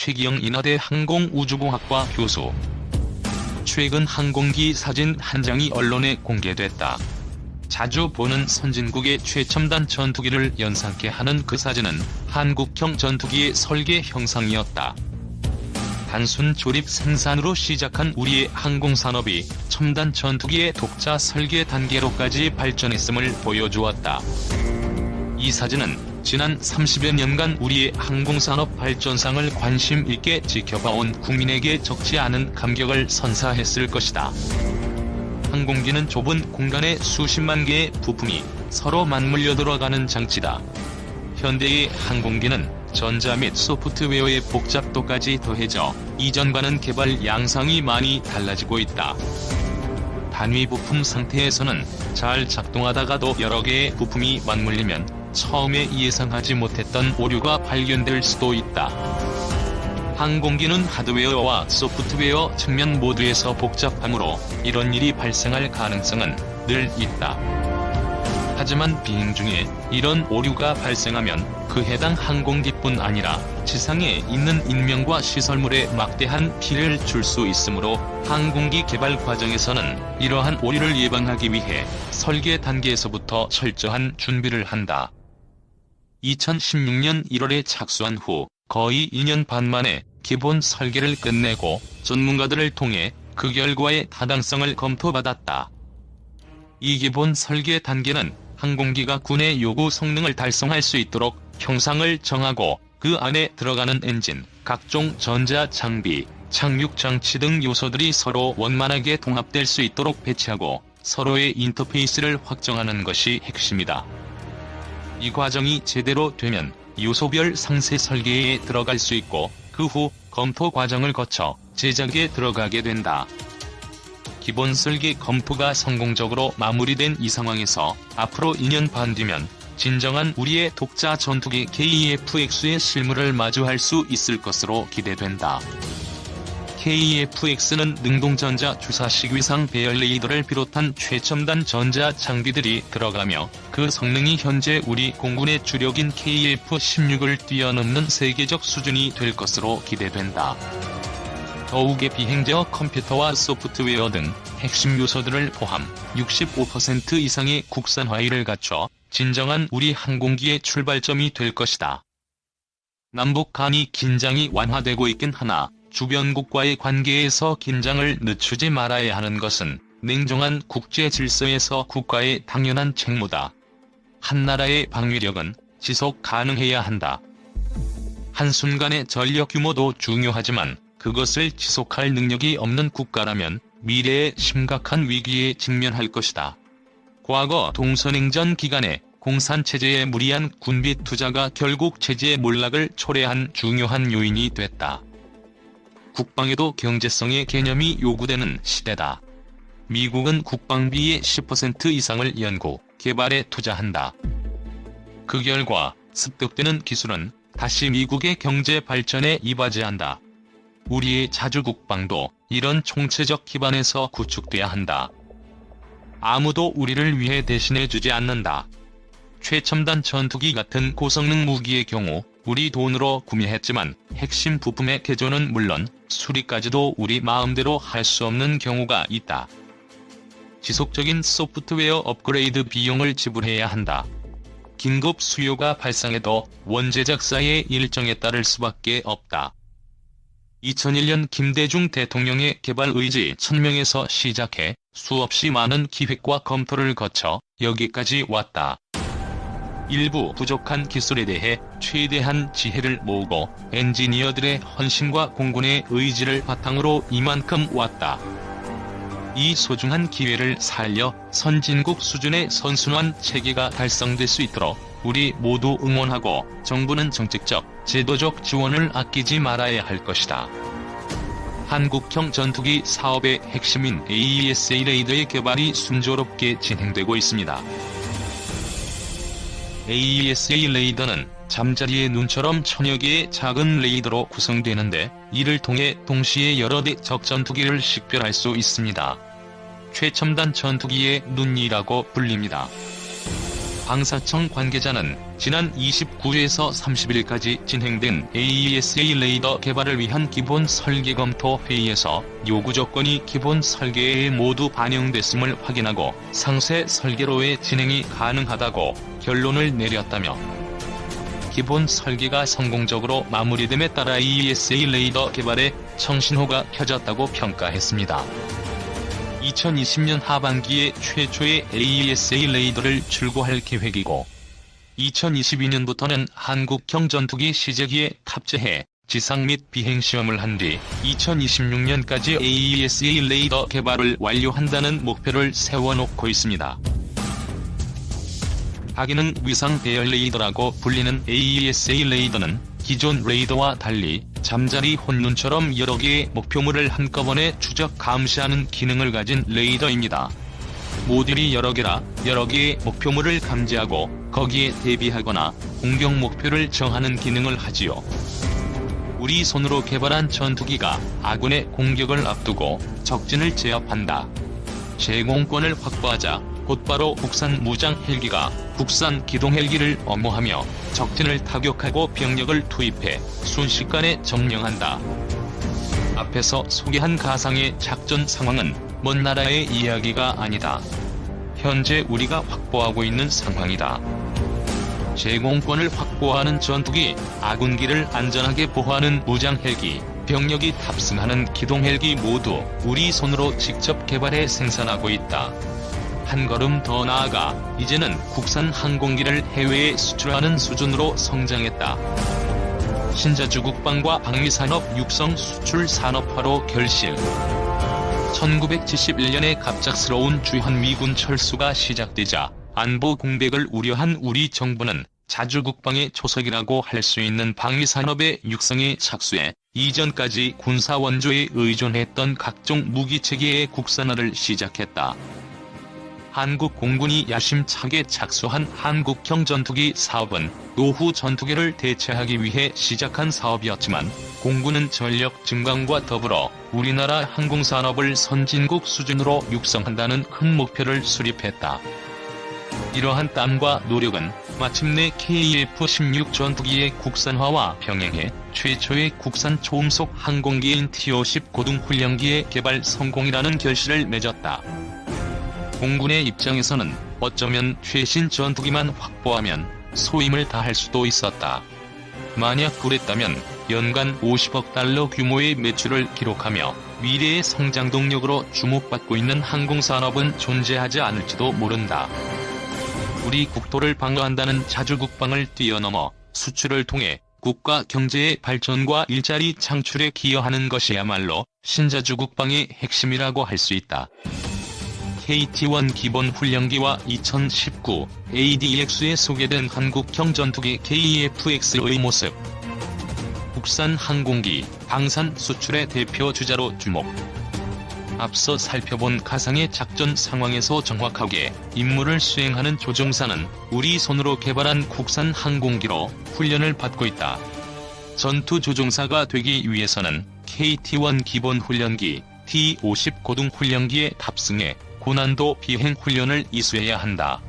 최기영 인하대 항공우주공학과 교수. 최근 항공기 사진 한 장이 언론에 공개됐다. 자주 보는 선진국의 최첨단 전투기를 연상케 하는 그 사진은 한국형 전투기의 설계 형상이었다. 단순 조립 생산으로 시작한 우리의 항공산업이 첨단 전투기의 독자 설계 단계로까지 발전했음을 보여주었다. 이 사진은 지난 30여 년간 우리의 항공산업 발전상을 관심 있게 지켜봐온 국민에게 적지 않은 감격을 선사했을 것이다. 항공기는 좁은 공간에 수십만 개의 부품이 서로 맞물려 들어가는 장치다. 현대의 항공기는 전자 및 소프트웨어의 복잡도까지 더해져 이전과는 개발 양상이 많이 달라지고 있다. 단위 부품 상태에서는 잘 작동하다가도 여러 개의 부품이 맞물리면 처음에 예상하지 못했던 오류가 발견될 수도 있다. 항공기는 하드웨어와 소프트웨어 측면 모두에서 복잡하므로 이런 일이 발생할 가능성은 늘 있다. 하지만 비행 중에 이런 오류가 발생하면 그 해당 항공기뿐 아니라 지상에 있는 인명과 시설물에 막대한 피해를 줄 수 있으므로 항공기 개발 과정에서는 이러한 오류를 예방하기 위해 설계 단계에서부터 철저한 준비를 한다. 2016년 1월에 착수한 후 거의 2년 반 만에 기본 설계를 끝내고 전문가들을 통해 그 결과의 타당성을 검토받았다. 이 기본 설계 단계는 항공기가 군의 요구 성능을 달성할 수 있도록 형상을 정하고 그 안에 들어가는 엔진, 각종 전자 장비, 착륙 장치 등 요소들이 서로 원만하게 통합될 수 있도록 배치하고 서로의 인터페이스를 확정하는 것이 핵심이다. 이 과정이 제대로 되면 요소별 상세 설계에 들어갈 수 있고 그 후 검토 과정을 거쳐 제작에 들어가게 된다. 기본 설계 검토가 성공적으로 마무리된 이 상황에서 앞으로 2년 반 뒤면 진정한 우리의 독자 전투기 KF-X의 실물을 마주할 수 있을 것으로 기대된다. KF-X는 능동전자 주사식 위상 배열 레이더를 비롯한 최첨단 전자 장비들이 들어가며 그 성능이 현재 우리 공군의 주력인 KF-16을 뛰어넘는 세계적 수준이 될 것으로 기대된다. 더욱의 비행제어 컴퓨터와 소프트웨어 등 핵심 요소들을 포함 65% 이상의 국산화율을 갖춰 진정한 우리 항공기의 출발점이 될 것이다. 남북 간의 긴장이 완화되고 있긴 하나 주변국과의 관계에서 긴장을 늦추지 말아야 하는 것은 냉정한 국제 질서에서 국가의 당연한 책무다. 한 나라의 방위력은 지속 가능해야 한다. 한순간의 전력 규모도 중요하지만 그것을 지속할 능력이 없는 국가라면 미래에 심각한 위기에 직면할 것이다. 과거 동서냉전 기간에 공산체제의 무리한 군비 투자가 결국 체제의 몰락을 초래한 중요한 요인이 됐다. 국방에도 경제성의 개념이 요구되는 시대다. 미국은 국방비의 10% 이상을 연구, 개발에 투자한다. 그 결과 습득되는 기술은 다시 미국의 경제 발전에 이바지한다. 우리의 자주국방도 이런 총체적 기반에서 구축돼야 한다. 아무도 우리를 위해 대신해주지 않는다. 최첨단 전투기 같은 고성능 무기의 경우 우리 돈으로 구매했지만 핵심 부품의 개조는 물론 수리까지도 우리 마음대로 할 수 없는 경우가 있다. 지속적인 소프트웨어 업그레이드 비용을 지불해야 한다. 긴급 수요가 발생해도 원제작사의 일정에 따를 수밖에 없다. 2001년 김대중 대통령의 개발 의지 1000명에서 시작해 수없이 많은 기획과 검토를 거쳐 여기까지 왔다. 일부 부족한 기술에 대해 최대한 지혜를 모으고 엔지니어들의 헌신과 공군의 의지를 바탕으로 이만큼 왔다. 이 소중한 기회를 살려 선진국 수준의 선순환 체계가 달성될 수 있도록 우리 모두 응원하고 정부는 정책적, 제도적 지원을 아끼지 말아야 할 것이다. 한국형 전투기 사업의 핵심인 AESA 레이더의 개발이 순조롭게 진행되고 있습니다. AESA 레이더는 잠자리의 눈처럼 천여 개의 작은 레이더로 구성되는데 이를 통해 동시에 여러 대 적전투기를 식별할 수 있습니다. 최첨단 전투기의 눈이라고 불립니다. 방사청 관계자는 지난 29일에서 30일까지 진행된 AESA 레이더 개발을 위한 기본 설계 검토 회의에서 요구 조건이 기본 설계에 모두 반영됐음을 확인하고 상세 설계로의 진행이 가능하다고 결론을 내렸다며, 기본 설계가 성공적으로 마무리됨에 따라 AESA 레이더 개발에 청신호가 켜졌다고 평가했습니다. 2020년 하반기에 최초의 AESA 레이더를 출고할 계획이고 2022년부터는 한국형 전투기 시제기에 탑재해 지상 및 비행 시험을 한 뒤 2026년까지 AESA 레이더 개발을 완료한다는 목표를 세워놓고 있습니다. 다기능 위상 배열 레이더라고 불리는 AESA 레이더는 기존 레이더와 달리 잠자리 혼눈처럼 여러 개의 목표물을 한꺼번에 추적 감시하는 기능을 가진 레이더입니다. 모듈이 여러 개라 여러 개의 목표물을 감지하고 거기에 대비하거나 공격 목표를 정하는 기능을 하지요. 우리 손으로 개발한 전투기가 아군의 공격을 앞두고 적진을 제압한다. 제공권을 확보하자 곧바로 국산 무장 헬기가 국산 기동 헬기를 엄호하며 적진을 타격하고 병력을 투입해 순식간에 점령한다. 앞에서 소개한 가상의 작전 상황은 먼 나라의 이야기가 아니다. 현재 우리가 확보하고 있는 상황이다. 제공권을 확보하는 전투기, 아군기를 안전하게 보호하는 무장 헬기, 병력이 탑승하는 기동 헬기 모두 우리 손으로 직접 개발해 생산하고 있다. 한 걸음 더 나아가 이제는 국산 항공기를 해외에 수출하는 수준으로 성장했다. 신자주 국방과 방위산업 육성 수출 산업화로 결실. 1971년에 갑작스러운 주한미군 철수가 시작되자 안보 공백을 우려한 우리 정부는 자주국방의 초석이라고 할 수 있는 방위산업의 육성에 착수해 이전까지 군사 원조에 의존했던 각종 무기체계의 국산화를 시작했다. 한국 공군이 야심차게 착수한 한국형 전투기 사업은 노후 전투기를 대체하기 위해 시작한 사업이었지만 공군은 전력 증강과 더불어 우리나라 항공산업을 선진국 수준으로 육성한다는 큰 목표를 수립했다. 이러한 땀과 노력은 마침내 KF-16 전투기의 국산화와 병행해 최초의 국산 초음속 항공기인 T-50 고등훈련기의 개발 성공이라는 결실을 맺었다. 공군의 입장에서는 어쩌면 최신 전투기만 확보하면 소임을 다할 수도 있었다. 만약 그랬다면 연간 50억 달러 규모의 매출을 기록하며 미래의 성장 동력으로 주목받고 있는 항공산업은 존재하지 않을지도 모른다. 우리 국토를 방어한다는 자주국방을 뛰어넘어 수출을 통해 국가 경제의 발전과 일자리 창출에 기여하는 것이야말로 신자주국방의 핵심이라고 할 수 있다. KT-1 기본 훈련기와 2019 ADX에 소개된 한국형 전투기 KF-X의 모습. 국산 항공기, 방산 수출의 대표 주자로 주목. 앞서 살펴본 가상의 작전 상황에서 정확하게 임무를 수행하는 조종사는 우리 손으로 개발한 국산 항공기로 훈련을 받고 있다. 전투 조종사가 되기 위해서는 KT-1 기본 훈련기, T-50 고등 훈련기에 탑승해 고난도 비행 훈련을 이수해야 한다.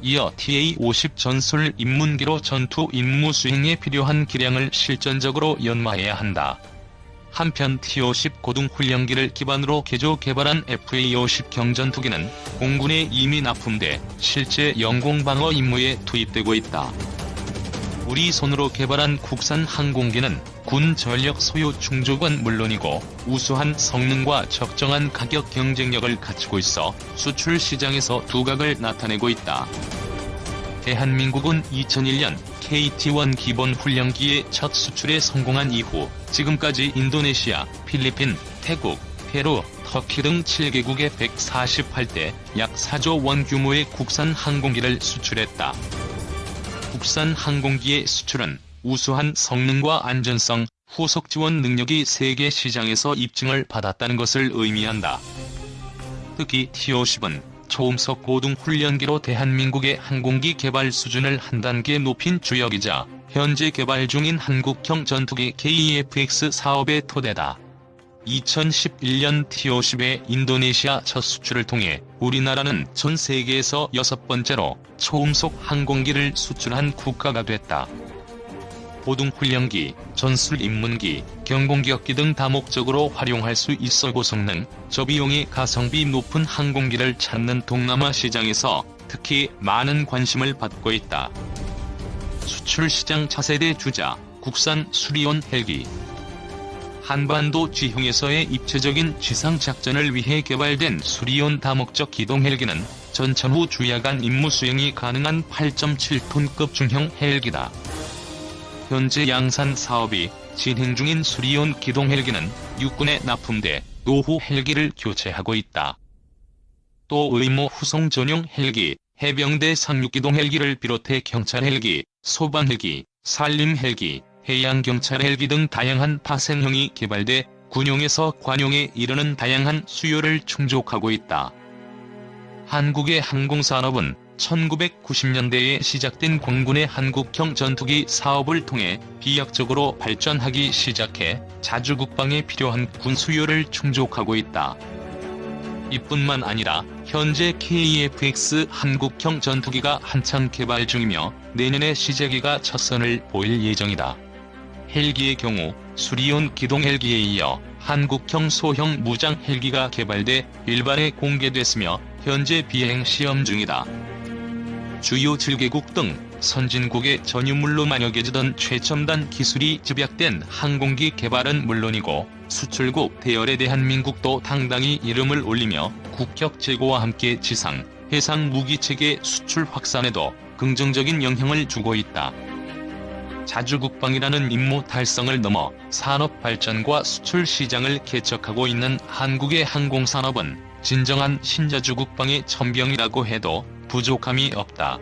이어 TA-50 전술 입문기로 전투 임무 수행에 필요한 기량을 실전적으로 연마해야 한다. 한편 T-50 고등 훈련기를 기반으로 개조 개발한 FA-50 경전투기는 공군에 이미 납품돼 실제 영공방어 임무에 투입되고 있다. 우리 손으로 개발한 국산 항공기는 군 전력 소요 충족은 물론이고 우수한 성능과 적정한 가격 경쟁력을 갖추고 있어 수출 시장에서 두각을 나타내고 있다. 대한민국은 2001년 KT-1 기본 훈련기의 첫 수출에 성공한 이후 지금까지 인도네시아, 필리핀, 태국, 페루, 터키 등 7개국에 148대 약 4조 원 규모의 국산 항공기를 수출했다. 국산 항공기의 수출은 우수한 성능과 안전성, 후속 지원 능력이 세계 시장에서 입증을 받았다는 것을 의미한다. 특히 T-50은 초음속 고등 훈련기로 대한민국의 항공기 개발 수준을 한 단계 높인 주역이자 현재 개발 중인 한국형 전투기 KF-X 사업의 토대다. 2011년 T-50의 인도네시아 첫 수출을 통해 우리나라는 전 세계에서 6번째로 초음속 항공기를 수출한 국가가 됐다. 보등훈련기, 전술입문기, 경공격기 등 다목적으로 활용할 수 있어 고성능, 저비용이 가성비 높은 항공기를 찾는 동남아 시장에서 특히 많은 관심을 받고 있다. 수출 시장 차세대 주자, 국산 수리온 헬기. 한반도 지형에서의 입체적인 지상작전을 위해 개발된 수리온 다목적 기동 헬기는 전차 후 주야간 임무 수행이 가능한 8.7톤급 중형 헬기다. 현재 양산 사업이 진행 중인 수리온 기동 헬기는 육군에 납품돼 노후 헬기를 교체하고 있다. 또 의무 후송 전용 헬기, 해병대 상륙기동 헬기를 비롯해 경찰 헬기, 소방 헬기, 산림 헬기, 해양경찰 헬기 등 다양한 파생형이 개발돼 군용에서 관용에 이르는 다양한 수요를 충족하고 있다. 한국의 항공산업은 1990년대에 시작된 공군의 한국형 전투기 사업을 통해 비약적으로 발전하기 시작해 자주 국방에 필요한 군 수요를 충족하고 있다. 이뿐만 아니라 현재 KF-X 한국형 전투기가 한창 개발 중이며 내년에 시제기가 첫 선을 보일 예정이다. 헬기의 경우 수리온 기동 헬기에 이어 한국형 소형 무장 헬기가 개발돼 일반에 공개됐으며 현재 비행 시험 중이다. 주요 7개국 등 선진국의 전유물로 만여겨지던 최첨단 기술이 집약된 항공기 개발은 물론이고 수출국 대열의 대한민국도 당당히 이름을 올리며 국격 제고와 함께 지상, 해상 무기체계 수출 확산에도 긍정적인 영향을 주고 있다. 자주국방이라는 임무 달성을 넘어 산업 발전과 수출 시장을 개척하고 있는 한국의 항공산업은 진정한 신자주국방의 천병이라고 해도 부족함이 없다.